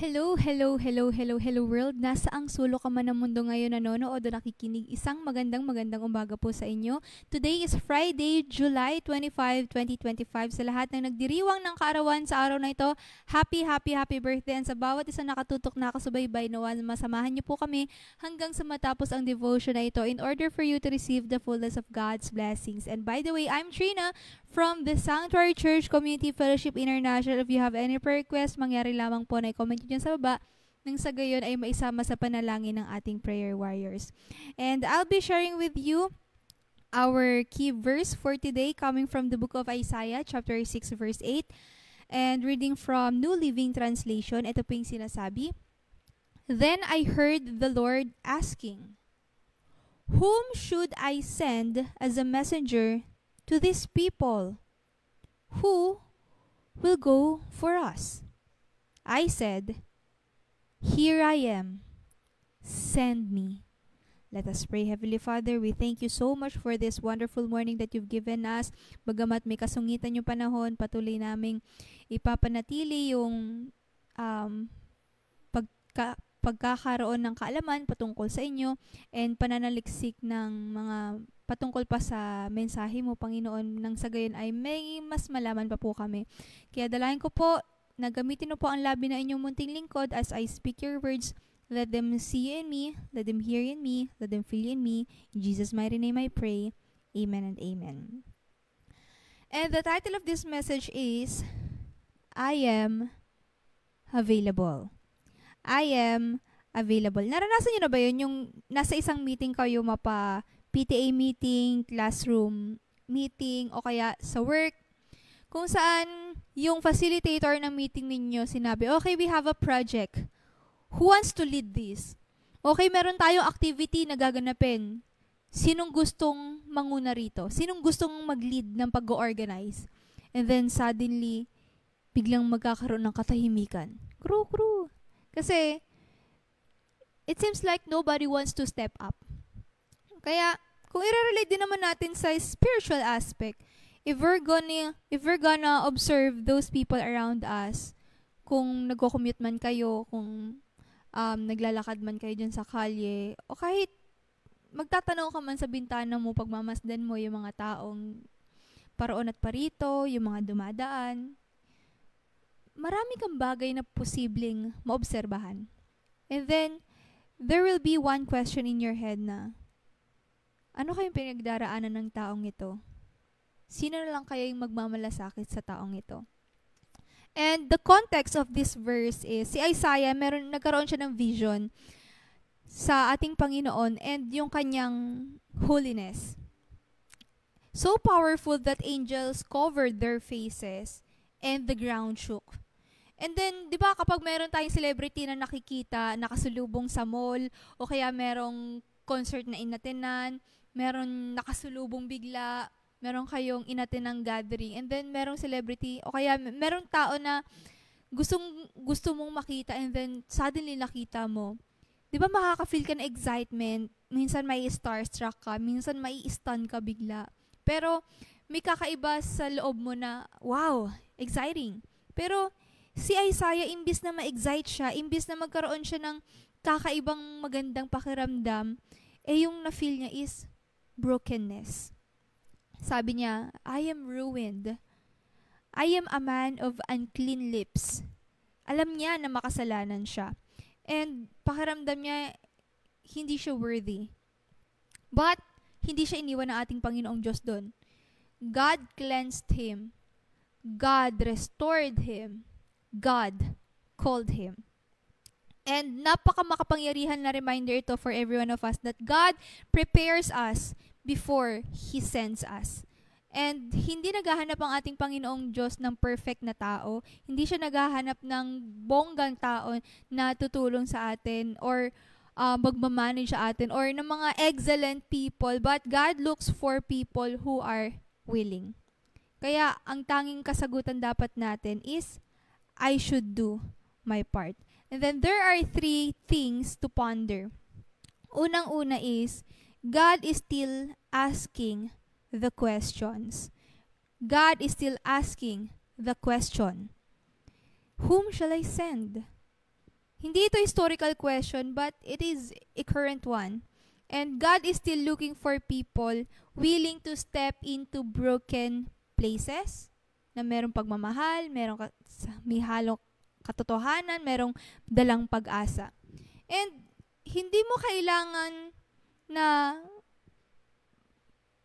Hello, hello, hello, hello, hello world. Nasaang sulok ka man ng mundo ngayon nanonood o nakikinig. Isang magandang umaga po sa inyo. Today is Friday, July 25, 2025. Sa lahat ng nagdiriwang ng kaarawan sa araw na ito, happy birthday. And sa bawat isa nakatutok na nakasubaybay, nawa masamahan niyo po kami hanggang sa matapos ang devotion na ito in order for you to receive the fullness of God's blessings. And by the way, I'm Trina from the Sanctuary Church Community Fellowship International. If you have any prayer request, mangyari lamang po na i-comment nyo dyan sa baba nang sa gayon ay maisama sa panalangin ng ating prayer warriors. And I'll be sharing with you our key verse for today coming from the book of Isaiah chapter 6 verse 8 and reading from New Living Translation. Ito po yung sinasabi. Then I heard the Lord asking, "Whom should I send as a messenger to this people? Who will go for us?" I said, "Here I am. Send me." Let us pray. Heavenly Father, we thank you so much for this wonderful morning that you've given us. Bagamat may kasungitan yung panahon, patuloy naming ipapanatili yung pagkakaroon ng kaalaman patungkol sa inyo and pananaliksik ng mga patungkol pa sa mensahe mo, Panginoon, nang sa gayon ay may mas malaman pa po kami. Kaya dalayan ko po, nagamitin mo po ang labi na inyong munting lingkod as I speak your words. Let them see you in me, let them hear you in me, let them feel you in me. In Jesus' mighty name I pray. Amen and amen. And the title of this message is, I am available. I am available. Naranasan niyo na ba yun? Yung nasa isang meeting kayo PTA meeting, classroom meeting, o kaya sa work, kung saan yung facilitator ng meeting ninyo sinabi, okay, we have a project. Who wants to lead this? Okay, meron tayong activity na gaganapin. Sinong gustong manguna rito? Sinong gustong mag-lead ng pag-organize? And then suddenly, biglang magkakaroon ng katahimikan. Crew. Kasi, it seems like nobody wants to step up. Kaya, kung i-relate din naman natin sa spiritual aspect, if we're gonna observe those people around us, kung nagko-commute man kayo, kung naglalakad man kayo dyan sa kalye, o kahit magtatanong ka man sa bintana mo, pagmamasdan mo yung mga taong paroon at parito, yung mga dumadaan, marami kang bagay na posibleng maobserbahan. And then, there will be one question in your head na, ano kayong pinagdaraanan ng taong ito? Sino na lang kaya yung magmamalasakit sa taong ito? And the context of this verse is, si Isaiah, nagkaroon siya ng vision sa ating Panginoon and yung kanyang holiness. So powerful that angels covered their faces and the ground shook. And then, di ba kapag meron tayong celebrity na nakikita, nakasulubong sa mall, o kaya merong concert na inatenan, meron nakasulubong bigla, meron kayong inatenang gathering, and then merong celebrity, o kaya merong tao na gusto mong makita, and then suddenly nakita mo. Di ba makaka-feel ka ng excitement? Minsan may starstruck ka, minsan may stun ka bigla. Pero may kakaiba sa loob mo na, wow, exciting. Pero si Isaiah, imbis na ma-excite siya, imbis na magkaroon siya ng kakaibang magandang pakiramdam, yung na-feel niya is brokenness. Sabi niya, I am ruined. I am a man of unclean lips. Alam niya na makasalanan siya. And pakiramdam niya, hindi siya worthy. But, hindi siya iniwan ng ating Panginoong Diyos doon. God cleansed him. God restored him. God called him. And makapangyarihan na reminder ito for every one of us that God prepares us before He sends us. And hindi naghahanap ang ating Panginoong Diyos ng perfect na tao. Hindi siya naghahanap ng bonggang tao na tutulong sa atin or magmamanage sa atin or ng mga excellent people. But God looks for people who are willing. Kaya ang tanging kasagutan dapat natin is, I should do my part. And then there are 3 things to ponder. Unang-una is, God is still asking the questions. God is still asking the question, whom shall I send? Hindi ito historical question, but it is a current one. And God is still looking for people willing to step into broken places na merong pagmamahal, may halong katotohanan, merong dalang pag-asa. And hindi mo kailangan na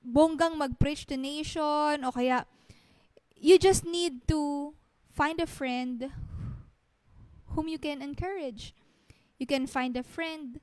bonggang mag-preach to nation o kaya you just need to find a friend whom you can encourage. You can find a friend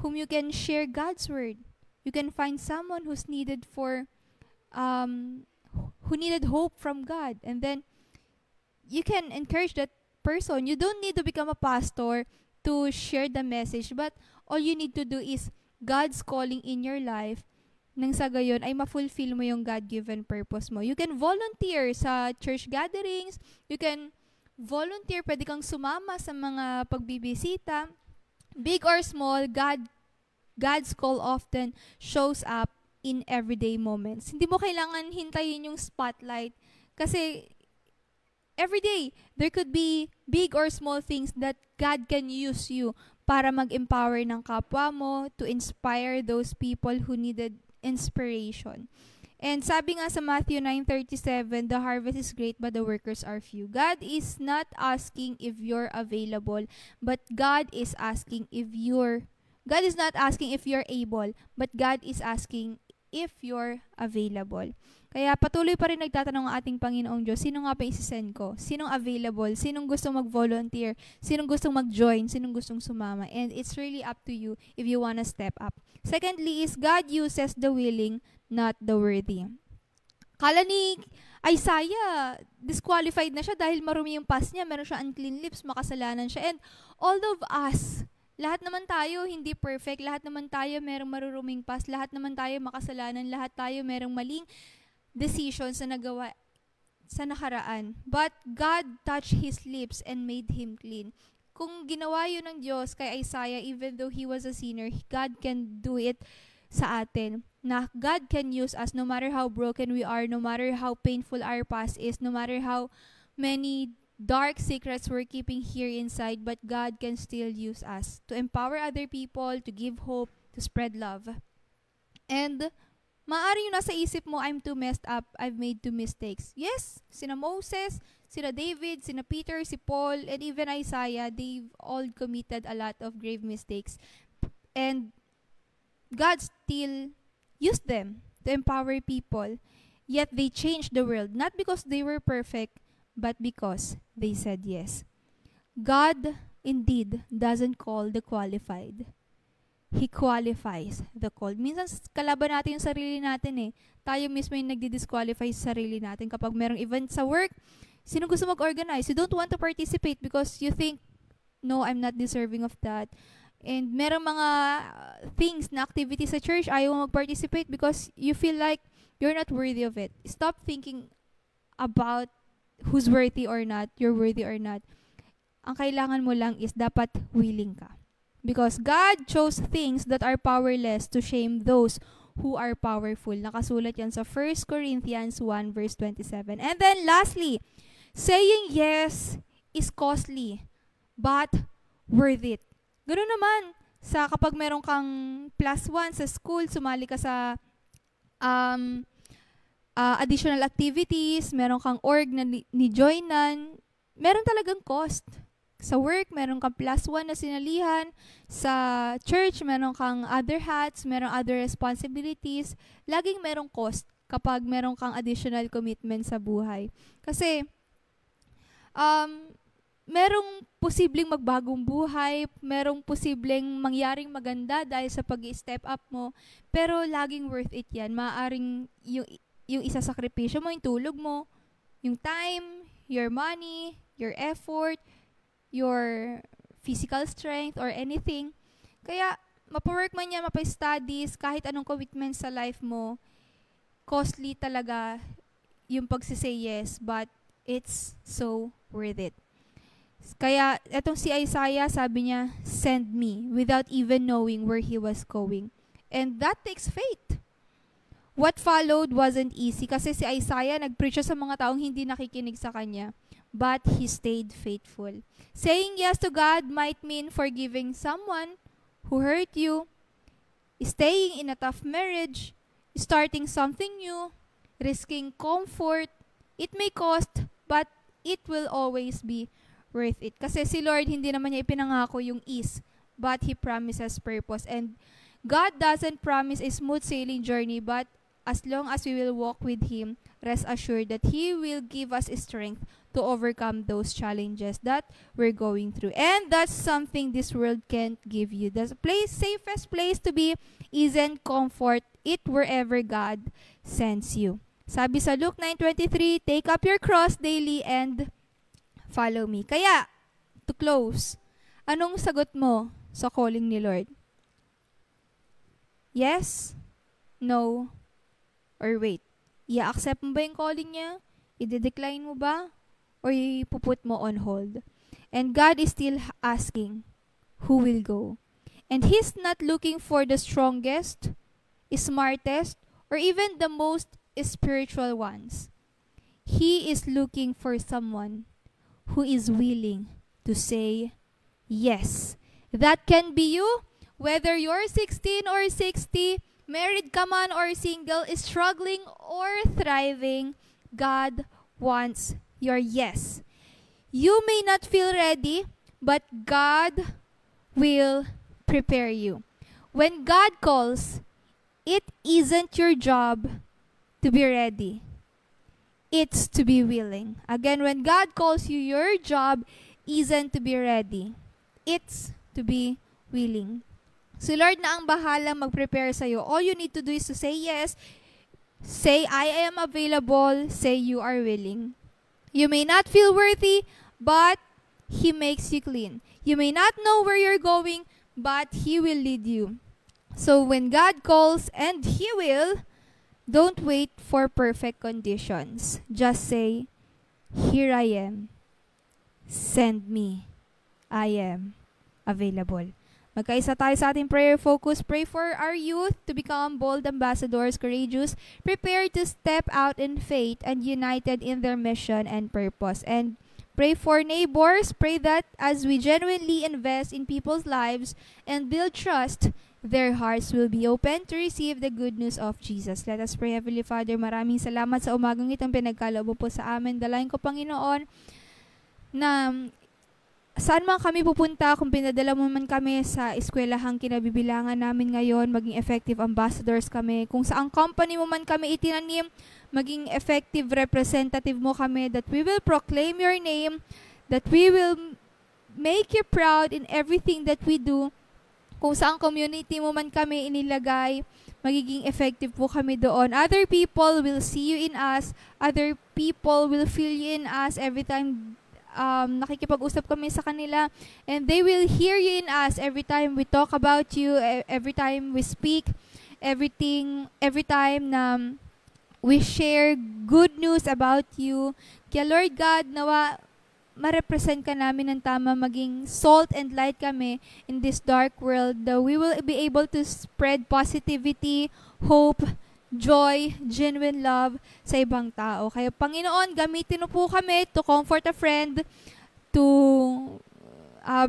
whom you can share God's word. You can find someone who needed hope from God, and then you can encourage that person. You don't need to become a pastor to share the message, but all you need to do is God's calling in your life. Nang sa gayon ay ma-fulfill mo yung God-given purpose mo. You can volunteer sa church gatherings. You can volunteer, pwede kang sumama sa mga pagbibisita. Big or small, God's call often shows up in everyday moments. Hindi mo kailangan hintayin yung spotlight kasi every day there could be big or small things that God can use you para mag-empower ng kapwa mo, to inspire those people who needed inspiration. And sabi nga sa Matthew 9:37, the harvest is great but the workers are few. God is not asking if you're available, but God is not asking if you're able, but God is asking if you're available. Kaya patuloy pa rin nagtatanong ang ating Panginoong Diyos, sino nga pa isisend ko? Sinong available? Sinong gustong mag-volunteer? Sinong gustong mag-join? Sinong gustong sumama? And it's really up to you if you wanna step up. Secondly is God uses the willing, not the worthy. Kala ni Isaiah, disqualified na siya dahil marumi yung past niya, meron siya unclean lips, makasalanan siya. And all of us, lahat naman tayo hindi perfect, lahat naman tayo merong maruruming past, lahat naman tayo makasalanan, lahat tayo merong maling decisions na nagawa sa nakaraan. But God touched his lips and made him clean. Kung ginawa yun ng Diyos kay Isaiah, even though he was a sinner, God can do it sa atin. Na God can use us no matter how broken we are, no matter how painful our past is, no matter how many dark secrets we're keeping here inside, but God can still use us to empower other people, to give hope, to spread love. And maaari yung nasa isip mo, I'm too messed up, I've made two mistakes. Yes, sina Moses, sina David, sina Peter, si Paul, and even Isaiah, they've all committed a lot of grave mistakes. And God still used them to empower people. Yet they changed the world, not because they were perfect, but because they said yes. God indeed doesn't call the qualified. He qualifies the called. Minsan kalaban natin yung sarili natin eh. Tayo mismo yung nagdi-disqualify sa sarili natin. Kapag merong event sa work, sino gusto mag-organize? You don't want to participate because you think, no, I'm not deserving of that. And merong mga things na activities sa church, ayaw mo mag-participate because you feel like you're not worthy of it. Stop thinking about who's worthy or not, you're worthy or not. Ang kailangan mo lang is dapat willing ka. Because God chose things that are powerless to shame those who are powerful. Nakasulat yan sa 1 Corinthians 1 verse 27. And then lastly, saying yes is costly, but worth it. Ganoon naman, sa kapag meron kang +1 sa school, sumali ka sa additional activities, meron kang org na ni-joinan, meron talagang cost. Sa work, meron kang +1 na sinalihan. Sa church, meron kang other hats, meron other responsibilities. Laging merong cost kapag meron kang additional commitment sa buhay. Kasi, merong posibleng magbagong buhay, merong posibleng mangyaring maganda dahil sa pag-step up mo, pero laging worth it yan. Maaaring yung isasakripisyo mo, yung tulog mo, yung time, your money, your effort, your physical strength, or anything. Kaya, mapa-work man yan, mapa-studies, kahit anong commitment sa life mo, costly talaga yung pagsisay yes, but it's so worth it. Kaya, etong si Isaiah, sabi niya, send me, without even knowing where he was going. And that takes faith. What followed wasn't easy kasi si Isaiah nag-preach siya sa mga taong hindi nakikinig sa kanya. But he stayed faithful. Saying yes to God might mean forgiving someone who hurt you, staying in a tough marriage, starting something new, risking comfort. It may cost, but it will always be worth it. Kasi si Lord, hindi naman niya ipinangako yung ease, but He promises purpose. And God doesn't promise a smooth sailing journey, but as long as we will walk with Him, rest assured that He will give us strength to overcome those challenges that we're going through. And that's something this world can't give you. The safest place to be isn't comfort, it wherever God sends you. Sabi sa Luke 9:23, take up your cross daily and follow me. Kaya, to close, anong sagot mo sa calling ni Lord? Yes? No? Or wait? I-accept mo ba yung calling niya? I-decline mo ba? Or ipuput mo on hold? And God is still asking, who will go? And He's not looking for the strongest, smartest, or even the most spiritual ones. He is looking for someone who is willing to say yes. That can be you, whether you're 16 or 60, married ka man or single, struggling or thriving, God wants your yes. You may not feel ready, but God will prepare you. When God calls, it isn't your job to be ready. It's to be willing. Again, when God calls you, your job isn't to be ready. It's to be willing. Si Lord na ang bahala mag-prepare sa'yo. All you need to do is to say yes. Say, I am available. Say, you are willing. You may not feel worthy, but He makes you clean. You may not know where you're going, but He will lead you. So when God calls, and He will, don't wait for perfect conditions. Just say, here I am. Send me. I am available. Magkaisa tayo sa ating prayer focus. Pray for our youth to become bold ambassadors, courageous, prepared to step out in faith, and united in their mission and purpose. And pray for neighbors. Pray that as we genuinely invest in people's lives and build trust, their hearts will be open to receive the good news of Jesus. Let us pray. Heavenly Father, maraming salamat sa umagang itong pinagkaloob po sa amin. Dalayan ko, Panginoon, na saan man kami pupunta, kung pinadala mo man kami sa eskwelahang kinabibilangan namin ngayon, maging effective ambassadors kami. Kung saang company mo man kami itinanim, maging effective representative mo kami, that we will proclaim your name, that we will make you proud in everything that we do. Kung saang community mo man kami inilagay, magiging effective po kami doon. Other people will see you in us. Other people will feel you in us every time nakikipag-usap kami sa kanila, and they will hear you in us every time we talk about you, every time we speak, every time na we share good news about you. Kaya Lord God, nawa ma-represent ka namin ng tama, maging salt and light kami in this dark world, that we will be able to spread positivity, hope, joy, genuine love sa ibang tao. Kaya Panginoon, gamitin mo po kami to comfort a friend, to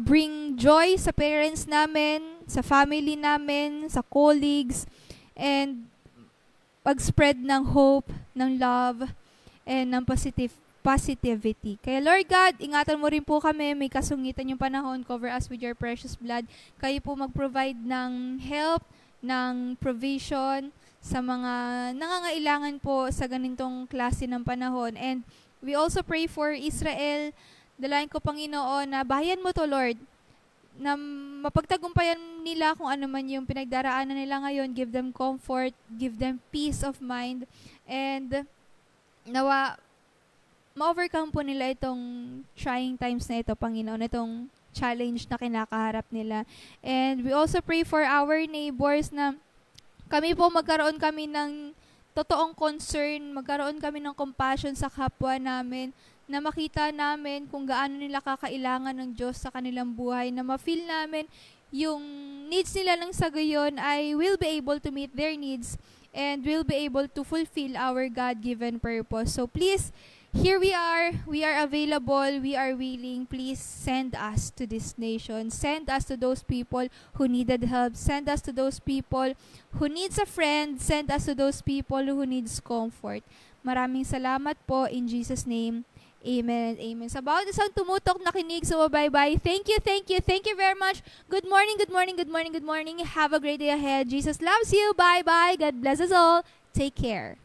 bring joy sa parents namin, sa family namin, sa colleagues, and pag-spread ng hope, ng love, and ng positivity. Kaya Lord God, ingatan mo rin po kami, may kasungitan yung panahon, cover us with your precious blood. Kayo po mag-provide ng help, ng provision, sa mga nangangailangan po sa ganitong klase ng panahon. And we also pray for Israel. Dalayan ko, Panginoon, na bayan mo to, Lord, na mapagtagumpayan nila kung ano man yung pinagdaraanan nila ngayon. Give them comfort, give them peace of mind, and nawa ma-overcome po nila itong trying times na ito, Panginoon, itong challenge na kinakaharap nila. And we also pray for our neighbors na magkaroon kami ng totoong concern, magkaroon kami ng compassion sa kapwa namin, na makita namin kung gaano nila kakailangan ng Diyos sa kanilang buhay, na ma-feel namin yung needs nila ng sa gayon ay will be able to meet their needs, and we'll be able to fulfill our God-given purpose. So please, here we are available, we are willing. Please send us to this nation. Send us to those people who needed help. Send us to those people who needs a friend. Send us to those people who needs comfort. Maraming salamat po in Jesus' name. Amen and amen. Sa bawat isang tumutok nakinig, so bye-bye. Thank you very much. Good morning. Have a great day ahead. Jesus loves you. Bye-bye. God bless us all. Take care.